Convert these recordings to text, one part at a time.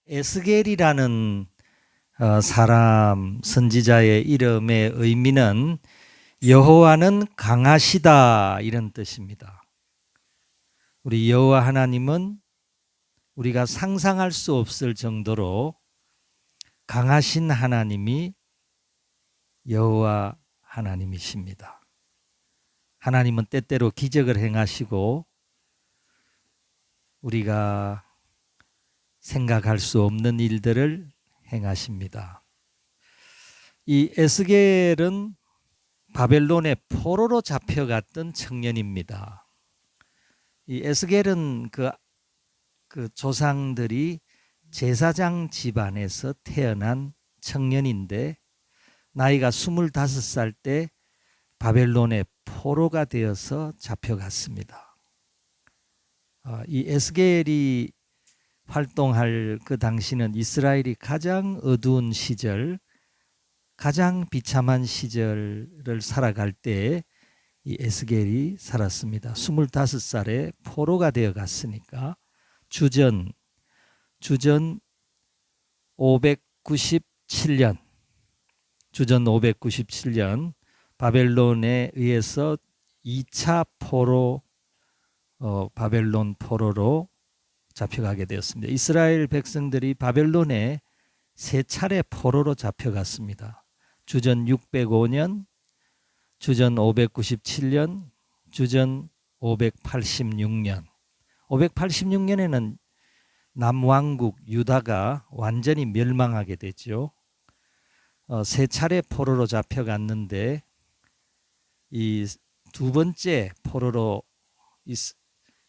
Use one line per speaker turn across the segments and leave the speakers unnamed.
에스겔이라는 사람 선지자의 이름의 의미는 여호와는 강하시다 이런 뜻입니다. 우리 여호와 하나님은 우리가 상상할 수 없을 정도로 강하신 하나님이 여호와 하나님이십니다. 하나님은 때때로 기적을 행하시고 우리가 생각할 수 없는 일들을 행하십니다. 이 에스겔은 바벨론의 포로로 잡혀갔던 청년입니다. 이 에스겔은 그 조상들이 제사장 집안에서 태어난 청년인데 나이가 25살 때 바벨론의 포로가 되어서 잡혀갔습니다. 이 에스겔이 활동할 그 당시는 이스라엘이 가장 어두운 시절, 가장 비참한 시절을 살아갈 때에 이 에스겔이 살았습니다. 25살에 포로가 되어 갔으니까 주전 597년 바벨론에 의해서 2차 포로 바벨론 포로로 잡혀가게 되었습니다. 이스라엘 백성들이 바벨론에 3차례 포로로 잡혀갔습니다. 주전 605년, 주전 597년, 주전 586년. 586년에는 남왕국 유다가 완전히 멸망하게 되죠. 3차례 포로로 잡혀갔는데 이 두 번째 포로로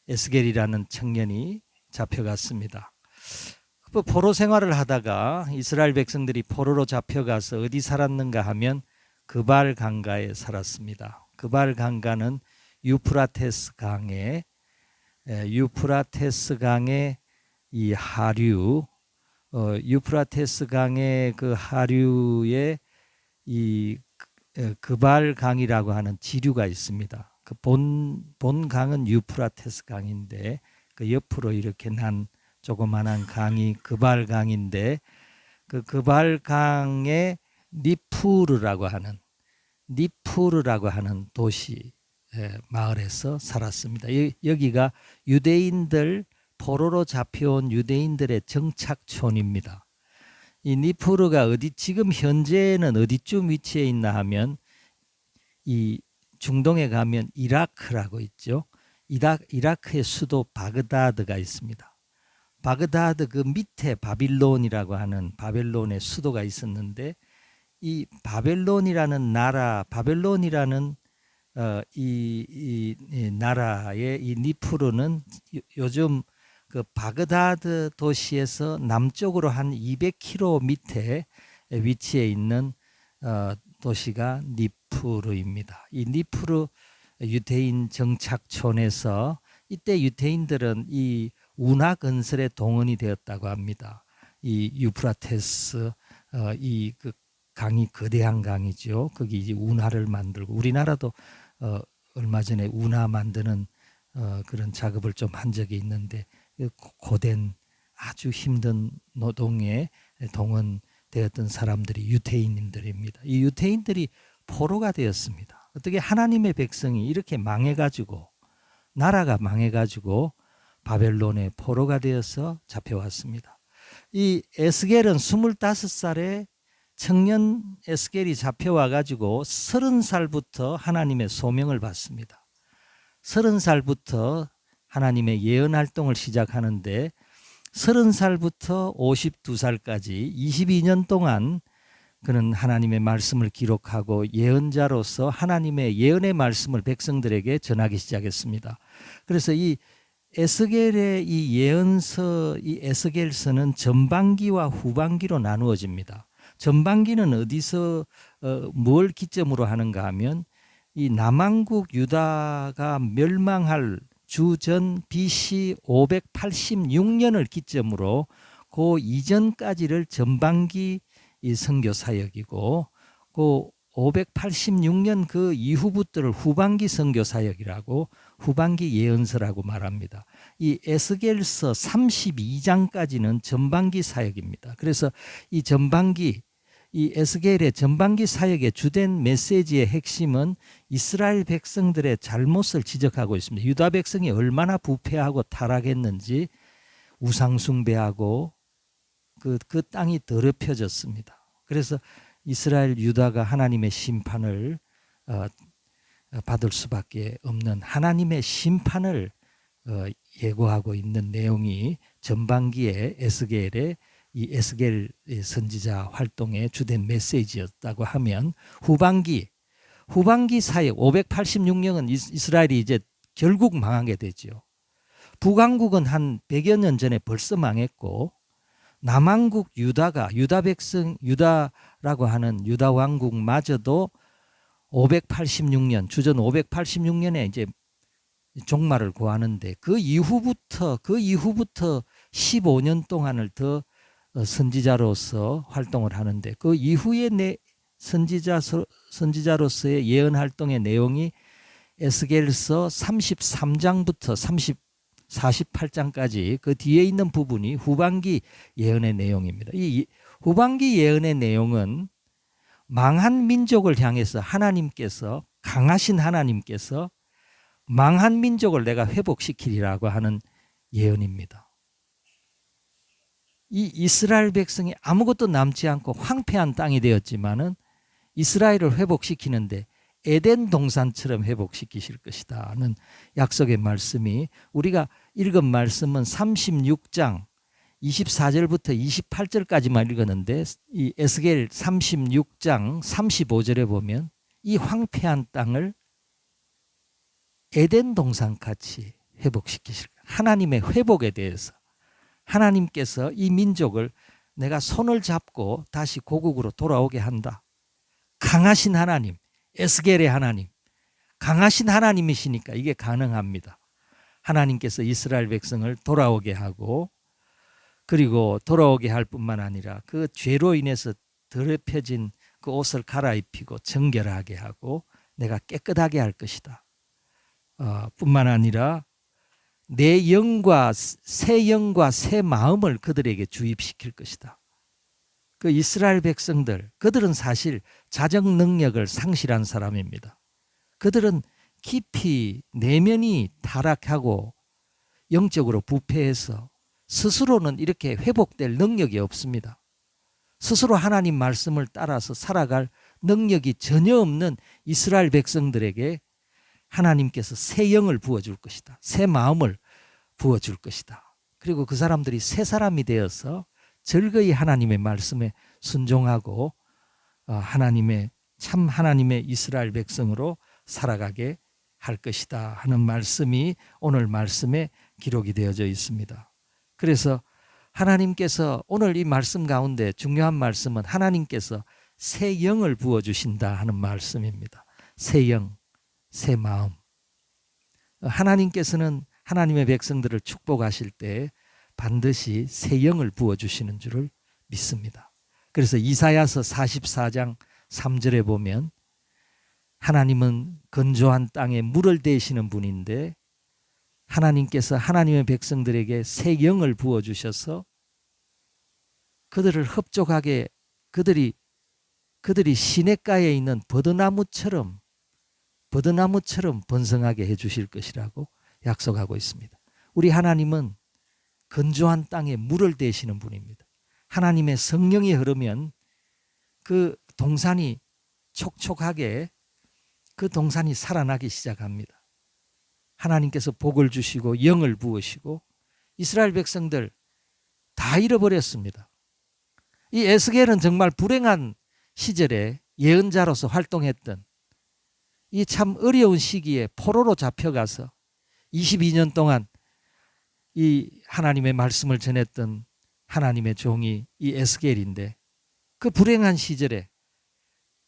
에스겔이라는 청년이 잡혀갔습니다. 포로 생활을 하다가 이스라엘 백성들이 포로로 잡혀가서 어디 살았는가 하면 그발 강가에 살았습니다. 그발 강가는 유프라테스 강의 이 하류, 유프라테스 강의 그 하류에 이 그발 강이라고 하는 지류가 있습니다. 그 본 강은 유프라테스 강인데 그 옆으로 이렇게 난 조그만한 강이 그발 강인데 그 그발 강의 니푸르라고 하는 도시 마을에서 살았습니다. 여기가 유대인들 포로로 잡혀온 유대인들의 정착촌입니다. 이 니푸르가 지금 현재는 어디쯤 위치해 있나 하면 이 중동에 가면 이라크라고 있죠. 이라크의 수도 바그다드가 있습니다. 바그다드 그 밑에 바빌론이라고 하는 바벨론의 수도가 있었는데 이 바벨론이라는 이 나라의 이 니푸르는 요즘 그 바그다드 도시에서 남쪽으로 한 200km 밑에 위치해 있는 도시가 니푸르입니다. 이 니푸르 유대인 정착촌에서 이때 유대인들은 이 운하 건설에 동원이 되었다고 합니다. 이 유프라테스 이 그 강이 거대한 강이죠. 거기 이제 운하를 만들고 우리나라도 얼마 전에 운하 만드는 그런 작업을 좀 한 적이 있는데 고된 아주 힘든 노동에 동원되었던 사람들이 유대인들입니다. 이 유대인들이 포로가 되었습니다. 어떻게 하나님의 백성이 이렇게 망해가지고 나라가 망해가지고 바벨론의 포로가 되어서 잡혀왔습니다. 이 에스겔은 25살에 청년 에스겔이 잡혀와가지고 30살부터 하나님의 소명을 받습니다. 30살부터 하나님의 예언 활동을 시작하는데 30살부터 52살까지 22년 동안 그는 하나님의 말씀을 기록하고 예언자로서 하나님의 예언의 말씀을 백성들에게 전하기 시작했습니다. 그래서 이 에스겔의 이 예언서, 이 에스겔서는 전반기와 후반기로 나누어집니다. 전반기는 어디서 뭘 기점으로 하는가 하면 이 남왕국 유다가 멸망할 주전 BC 586년을 기점으로 그 이전까지를 전반기 이 선교 사역이고 그 586년 그 이후부터를 후반기 선교 사역이라고, 후반기 예언서라고 말합니다. 이 에스겔서 32장까지는 전반기 사역입니다. 그래서 이 전반기, 이 에스겔의 전반기 사역의 주된 메시지의 핵심은 이스라엘 백성들의 잘못을 지적하고 있습니다. 유다 백성이 얼마나 부패하고 타락했는지, 우상 숭배하고 그 땅이 더럽혀졌습니다. 그래서 이스라엘 유다가 하나님의 심판을 받을 수밖에 없는 하나님의 심판을 예고하고 있는 내용이 전반기에 에스겔의 이 에스겔 선지자 활동의 주된 메시지였다고 하면, 후반기 사역 586년은 이스라엘이 이제 결국 망하게 되죠. 북왕국은 한 100여 년 전에 벌써 망했고, 남왕국 유다 백성, 유다라고 하는 유다 왕국마저도 586년, 주전 586년에 이제 종말을 구하는데, 그 이후부터 15년 동안을 더 선지자로서 활동을 하는데, 그 이후에 선지자로서의 예언 활동의 내용이 에스겔서 33장부터 48장까지 그 뒤에 있는 부분이 후반기 예언의 내용입니다. 이 후반기 예언의 내용은 망한 민족을 향해서 하나님께서, 강하신 하나님께서 망한 민족을 내가 회복시키리라고 하는 예언입니다. 이 이스라엘 백성이 아무것도 남지 않고 황폐한 땅이 되었지만은 이스라엘을 회복시키는데 에덴 동산처럼 회복시키실 것이다는 약속의 말씀이, 우리가 읽은 말씀은 36장 24절부터 28절까지만 읽었는데, 이 에스겔 36장 35절에 보면 이 황폐한 땅을 에덴 동산같이 회복시키실, 하나님의 회복에 대해서 하나님께서 이 민족을 내가 손을 잡고 다시 고국으로 돌아오게 한다. 강하신 하나님, 에스겔의 하나님, 강하신 하나님이시니까 이게 가능합니다. 하나님께서 이스라엘 백성을 돌아오게 하고, 그리고 돌아오게 할 뿐만 아니라 그 죄로 인해서 더럽혀진 그 옷을 갈아입히고 정결하게 하고 내가 깨끗하게 할 것이다. 뿐만 아니라 내 영과 새 마음을 그들에게 주입시킬 것이다. 그 이스라엘 백성들, 그들은 사실 자정 능력을 상실한 사람입니다. 그들은 깊이 내면이 타락하고 영적으로 부패해서 스스로는 이렇게 회복될 능력이 없습니다. 스스로 하나님 말씀을 따라서 살아갈 능력이 전혀 없는 이스라엘 백성들에게 하나님께서 새 영을 부어줄 것이다. 새 마음을 부어줄 것이다. 그리고 그 사람들이 새 사람이 되어서 즐거이 하나님의 말씀에 순종하고 하나님의 이스라엘 백성으로 살아가게 할 것이다 하는 말씀이 오늘 말씀에 기록이 되어져 있습니다. 그래서 하나님께서 오늘 이 말씀 가운데 중요한 말씀은 하나님께서 새 영을 부어주신다 하는 말씀입니다. 새 영, 새 마음. 하나님께서는 하나님의 백성들을 축복하실 때 반드시 새 영을 부어주시는 줄을 믿습니다. 그래서 이사야서 44장 3절에 보면 하나님은 건조한 땅에 물을 대시는 분인데, 하나님께서 하나님의 백성들에게 새 영을 부어주셔서 그들을 흡족하게, 그들이 시냇가에 있는 버드나무처럼 번성하게 해주실 것이라고 약속하고 있습니다. 우리 하나님은 건조한 땅에 물을 대시는 분입니다. 하나님의 성령이 흐르면 그 동산이 촉촉하게, 그 동산이 살아나기 시작합니다. 하나님께서 복을 주시고 영을 부으시고 이스라엘 백성들 다 잃어버렸습니다. 이 에스겔은 정말 불행한 시절에 예언자로서 활동했던, 이 참 어려운 시기에 포로로 잡혀가서 22년 동안 이 하나님의 말씀을 전했던 하나님의 종이 이 에스겔인데, 그 불행한 시절에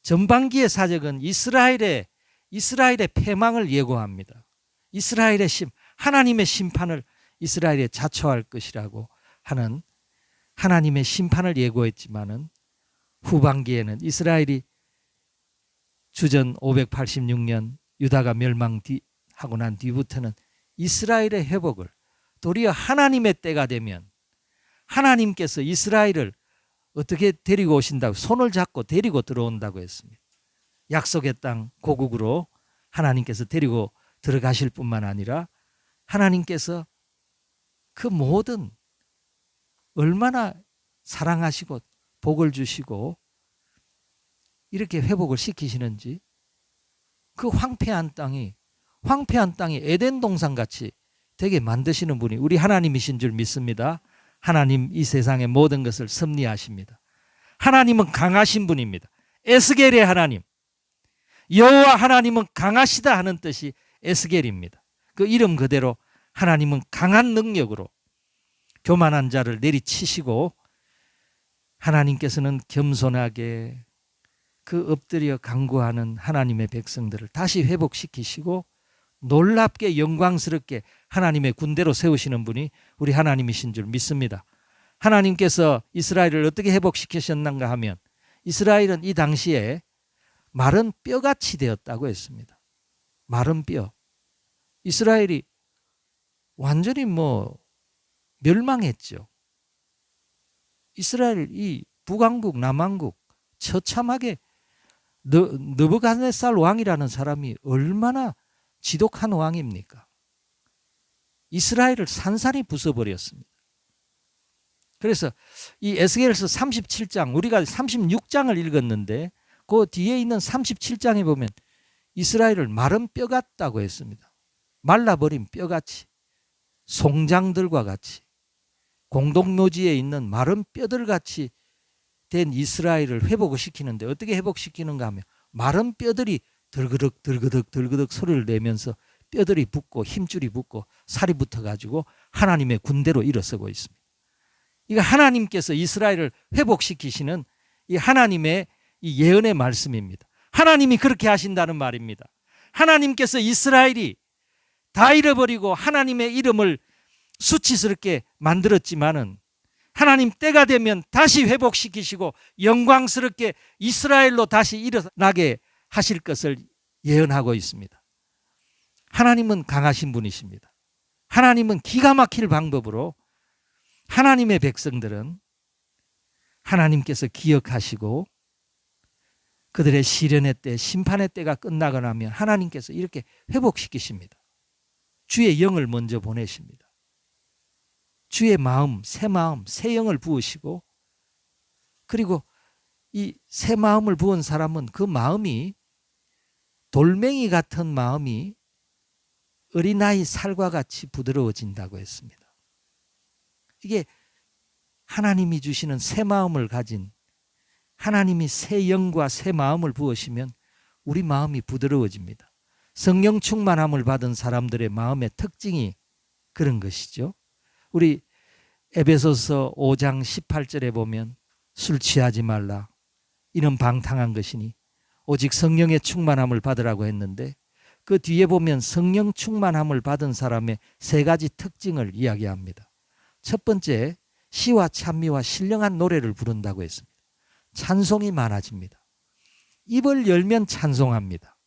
전반기의 사적은 이스라엘의 패망을 예고합니다. 하나님의 심판을 이스라엘에 자초할 것이라고 하는 하나님의 심판을 예고했지만은, 후반기에는 이스라엘이 주전 586년 유다가 멸망하고 난 뒤부터는 이스라엘의 회복을 도리어 하나님의 때가 되면 하나님께서 이스라엘을 어떻게 데리고 오신다고 손을 잡고 데리고 들어온다고 했습니다. 약속의 땅 고국으로 하나님께서 데리고 들어가실 뿐만 아니라 하나님께서 그 모든 얼마나 사랑하시고 복을 주시고 이렇게 회복을 시키시는지 그 황폐한 땅이 에덴 동산같이 되게 만드시는 분이 우리 하나님이신 줄 믿습니다. 하나님 이 세상의 모든 것을 섭리하십니다. 하나님은 강하신 분입니다. 에스겔의 하나님, 여호와 하나님은 강하시다 하는 뜻이 에스겔입니다. 그 이름 그대로 하나님은 강한 능력으로 교만한 자를 내리치시고 하나님께서는 겸손하게 그 엎드려 간구하는 하나님의 백성들을 다시 회복시키시고 놀랍게 영광스럽게 하나님의 군대로 세우시는 분이 우리 하나님이신 줄 믿습니다. 하나님께서 이스라엘을 어떻게 회복시키셨는가 하면 이스라엘은 이 당시에 마른 뼈같이 되었다고 했습니다. 마른 뼈. 이스라엘이 완전히 멸망했죠. 이스라엘 이 북왕국 남왕국 처참하게 느부갓네살 왕이라는 사람이 얼마나 지독한 왕입니까? 이스라엘을 산산이 부숴버렸습니다. 그래서 이 에스겔서 37장 우리가 36장을 읽었는데 그 뒤에 있는 37장에 보면 이스라엘을 마른 뼈 같다고 했습니다. 말라버린 뼈같이 송장들과 같이 공동묘지에 있는 마른 뼈들같이 된 이스라엘을 회복을 시키는데 어떻게 회복시키는가 하면 마른 뼈들이 덜그덕 소리를 내면서 뼈들이 붙고 힘줄이 붙고 살이 붙어가지고 하나님의 군대로 일어서고 있습니다. 이거 하나님께서 이스라엘을 회복시키시는 이 하나님의 이 예언의 말씀입니다. 하나님이 그렇게 하신다는 말입니다. 하나님께서 이스라엘이 다 잃어버리고 하나님의 이름을 수치스럽게 만들었지만은 하나님 때가 되면 다시 회복시키시고 영광스럽게 이스라엘로 다시 일어나게 하실 것을 예언하고 있습니다. 하나님은 강하신 분이십니다. 하나님은 기가 막힐 방법으로 하나님의 백성들은 하나님께서 기억하시고 그들의 시련의 때, 심판의 때가 끝나고 나면 하나님께서 이렇게 회복시키십니다. 주의 영을 먼저 보내십니다. 주의 마음, 새 영을 부으시고 그리고 이 새 마음을 부은 사람은 그 마음이 돌멩이 같은 마음이 어린아이 살과 같이 부드러워진다고 했습니다. 이게 하나님이 주시는 새 마음을 가진 하나님이 새 영과 새 마음을 부으시면 우리 마음이 부드러워집니다. 성령 충만함을 받은 사람들의 마음의 특징이 그런 것이죠. 우리 에베소서 5장 18절에 보면 술 취하지 말라. 이는 방탕한 것이니 오직 성령의 충만함을 받으라고 했는데 그 뒤에 보면 성령 충만함을 받은 사람의 세 가지 특징을 이야기합니다. 첫 번째, 시와 찬미와 신령한 노래를 부른다고 했습니다. 찬송이 많아집니다. 입을 열면 찬송합니다.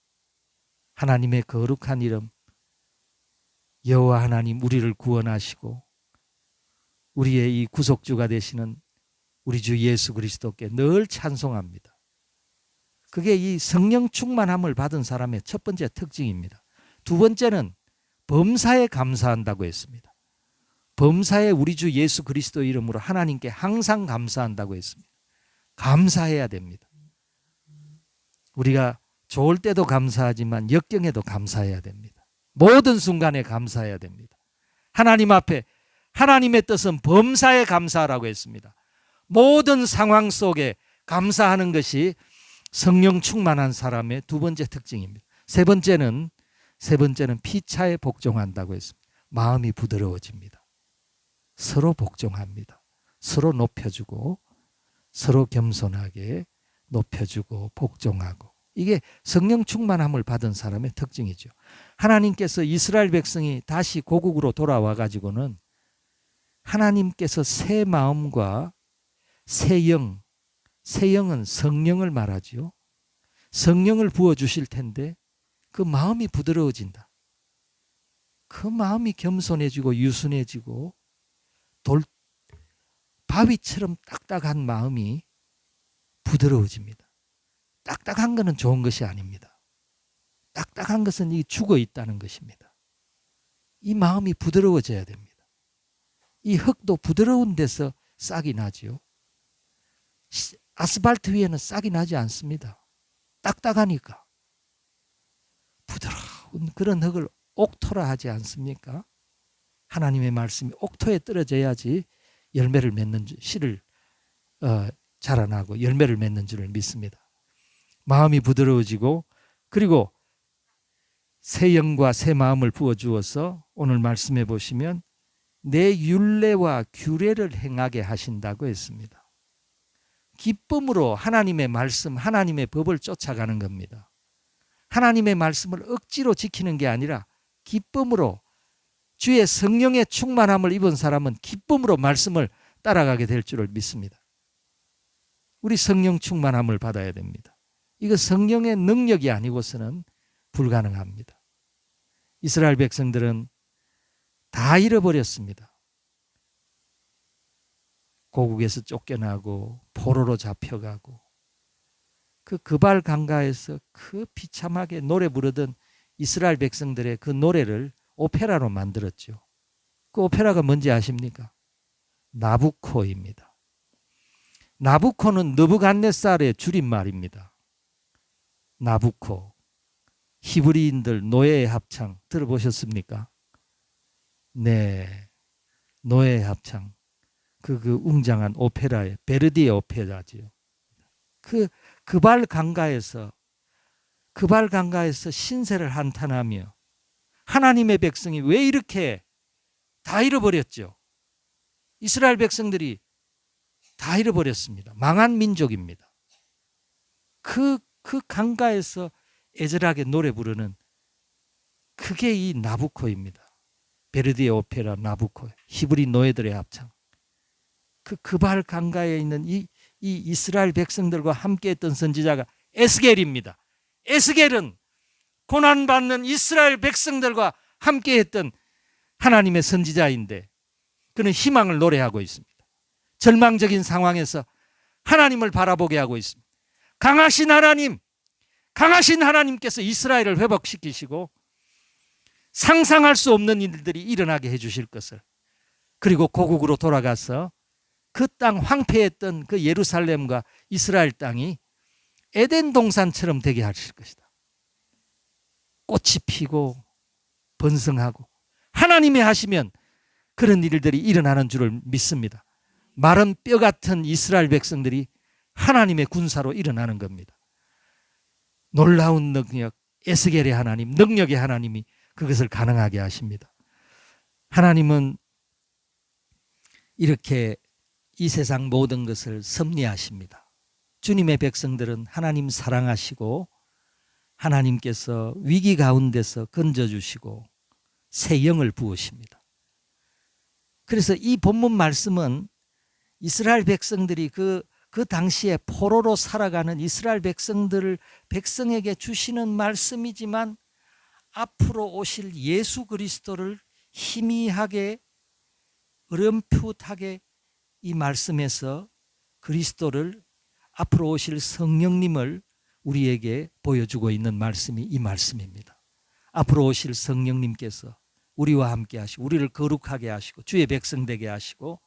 하나님의 거룩한 이름, 여호와 하나님 우리를 구원하시고 우리의 이 구속주가 되시는 우리 주 예수 그리스도께 늘 찬송합니다. 그게 이 성령 충만함을 받은 사람의 첫 번째 특징입니다. 두 번째는 범사에 감사한다고 했습니다. 범사에 우리 주 예수 그리스도 이름으로 하나님께 항상 감사한다고 했습니다. 감사해야 됩니다. 우리가 좋을 때도 감사하지만 역경에도 감사해야 됩니다. 모든 순간에 감사해야 됩니다. 하나님 앞에 하나님의 뜻은 범사에 감사하라고 했습니다. 모든 상황 속에 감사하는 것이 성령 충만한 사람의 두 번째 특징입니다. 세 번째는 피차에 복종한다고 했습니다. 마음이 부드러워집니다. 서로 복종합니다. 서로 높여주고 서로 겸손하게 높여주고 복종하고 이게 성령 충만함을 받은 사람의 특징이죠. 하나님께서 이스라엘 백성이 다시 고국으로 돌아와 가지고는 하나님께서 새 마음과 새 영, 새 영은 성령을 말하지요. 성령을 부어주실 텐데 그 마음이 부드러워진다. 그 마음이 겸손해지고 유순해지고 바위처럼 딱딱한 마음이 부드러워집니다. 딱딱한 것은 좋은 것이 아닙니다. 딱딱한 것은 이 죽어 있다는 것입니다. 이 마음이 부드러워져야 됩니다. 이 흙도 부드러운 데서 싹이 나지요. 아스팔트 위에는 싹이 나지 않습니다. 딱딱하니까. 부드러운 그런 흙을 옥토라 하지 않습니까? 하나님의 말씀이 옥토에 떨어져야지 열매를 맺는 씨를 자라나고 열매를 맺는 줄을 믿습니다. 마음이 부드러워지고 그리고 새 영과 새 마음을 부어주어서 오늘 말씀해 보시면 내 율례와 규례를 행하게 하신다고 했습니다. 기쁨으로 하나님의 말씀, 하나님의 법을 쫓아가는 겁니다. 하나님의 말씀을 억지로 지키는 게 아니라 기쁨으로 주의 성령의 충만함을 입은 사람은 기쁨으로 말씀을 따라가게 될 줄을 믿습니다. 우리 성령 충만함을 받아야 됩니다. 이거 성령의 능력이 아니고서는 불가능합니다. 이스라엘 백성들은 다 잃어버렸습니다. 고국에서 쫓겨나고 포로로 잡혀가고 그 그발 강가에서 그 비참하게 노래 부르던 이스라엘 백성들의 그 노래를 오페라로 만들었죠. 그 오페라가 뭔지 아십니까? 나부코입니다. 나부코는 느부갓네살의 줄임말입니다. 나부코. 히브리인들 노예의 합창 들어보셨습니까? 네. 노예의 합창. 그 웅장한 오페라의 베르디의 오페라지요. 그발 강가에서 신세를 한탄하며 하나님의 백성이 왜 이렇게 다 잃어버렸죠? 이스라엘 백성들이 다 잃어버렸습니다. 망한 민족입니다. 그 강가에서 애절하게 노래 부르는 그게 이 나부코입니다. 베르디의 오페라 나부코, 히브리 노예들의 합창. 그발 강가에 있는 이 이스라엘 백성들과 함께했던 선지자가 에스겔입니다. 에스겔은 고난받는 이스라엘 백성들과 함께했던 하나님의 선지자인데 그는 희망을 노래하고 있습니다. 절망적인 상황에서 하나님을 바라보게 하고 있습니다. 강하신 하나님께서 이스라엘을 회복시키시고 상상할 수 없는 일들이 일어나게 해주실 것을, 그리고 고국으로 돌아가서 그 땅 황폐했던 그 예루살렘과 이스라엘 땅이 에덴 동산처럼 되게 하실 것이다. 꽃이 피고 번성하고 하나님이 하시면 그런 일들이 일어나는 줄을 믿습니다. 마른 뼈 같은 이스라엘 백성들이 하나님의 군사로 일어나는 겁니다. 놀라운 능력, 에스겔의 하나님, 능력의 하나님이 그것을 가능하게 하십니다. 하나님은 이렇게 이 세상 모든 것을 섭리하십니다. 주님의 백성들은 하나님 사랑하시고 하나님께서 위기 가운데서 건져주시고 새 영을 부으십니다. 그래서 이 본문 말씀은 이스라엘 백성들이 그 당시에 포로로 살아가는 이스라엘 백성에게 주시는 말씀이지만 앞으로 오실 예수 그리스도를 희미하게 어렴풋하게 이 말씀에서 그리스도를, 앞으로 오실 성령님을 우리에게 보여주고 있는 말씀이 이 말씀입니다. 앞으로 오실 성령님께서 우리와 함께 하시고 우리를 거룩하게 하시고 주의 백성 되게 하시고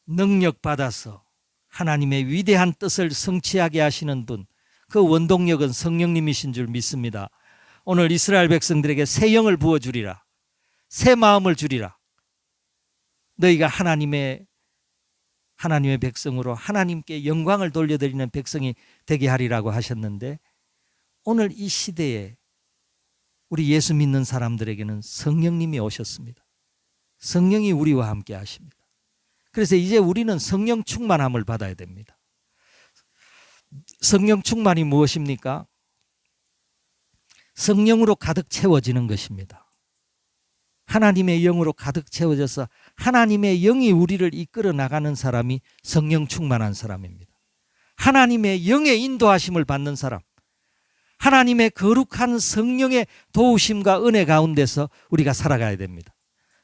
능력 받아서 하나님의 위대한 뜻을 성취하게 하시는 분, 그 원동력은 성령님이신 줄 믿습니다. 오늘 이스라엘 백성들에게 새 영을 부어주리라, 새 마음을 주리라. 너희가 하나님의 백성으로 하나님께 영광을 돌려드리는 백성이 되게 하리라고 하셨는데, 오늘 이 시대에 우리 예수 믿는 사람들에게는 성령님이 오셨습니다. 성령이 우리와 함께 하십니다. 그래서 이제 우리는 성령 충만함을 받아야 됩니다. 성령 충만이 무엇입니까? 성령으로 가득 채워지는 것입니다. 하나님의 영으로 가득 채워져서 하나님의 영이 우리를 이끌어 나가는 사람이 성령 충만한 사람입니다. 하나님의 영의 인도하심을 받는 사람, 하나님의 거룩한 성령의 도우심과 은혜 가운데서 우리가 살아가야 됩니다.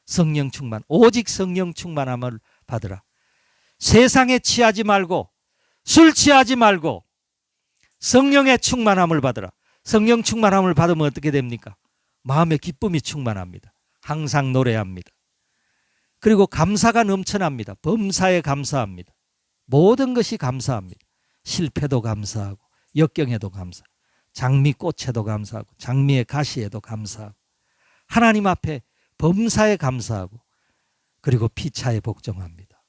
성령 충만, 오직 성령 충만함을 받으라. 세상에 취하지 말고 술 취하지 말고 성령의 충만함을 받으라. 성령 충만함을 받으면 어떻게 됩니까? 마음의 기쁨이 충만합니다. 항상 노래합니다. 그리고 감사가 넘쳐납니다. 범사에 감사합니다. 모든 것이 감사합니다. 실패도 감사하고 역경에도 감사, 장미꽃에도 감사하고 장미의 가시에도 감사하고 하나님 앞에 범사에 감사하고 그리고 피차에 복종합니다.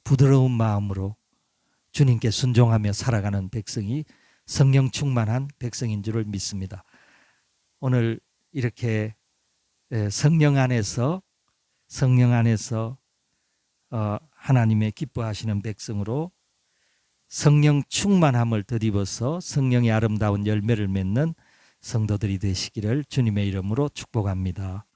부드러운 마음으로 주님께 순종하며 살아가는 백성이 성령 충만한 백성인 줄을 믿습니다. 오늘 이렇게 성령 안에서 하나님의 기뻐하시는 백성으로 성령 충만함을 덧입어서 성령의 아름다운 열매를 맺는 성도들이 되시기를 주님의 이름으로 축복합니다.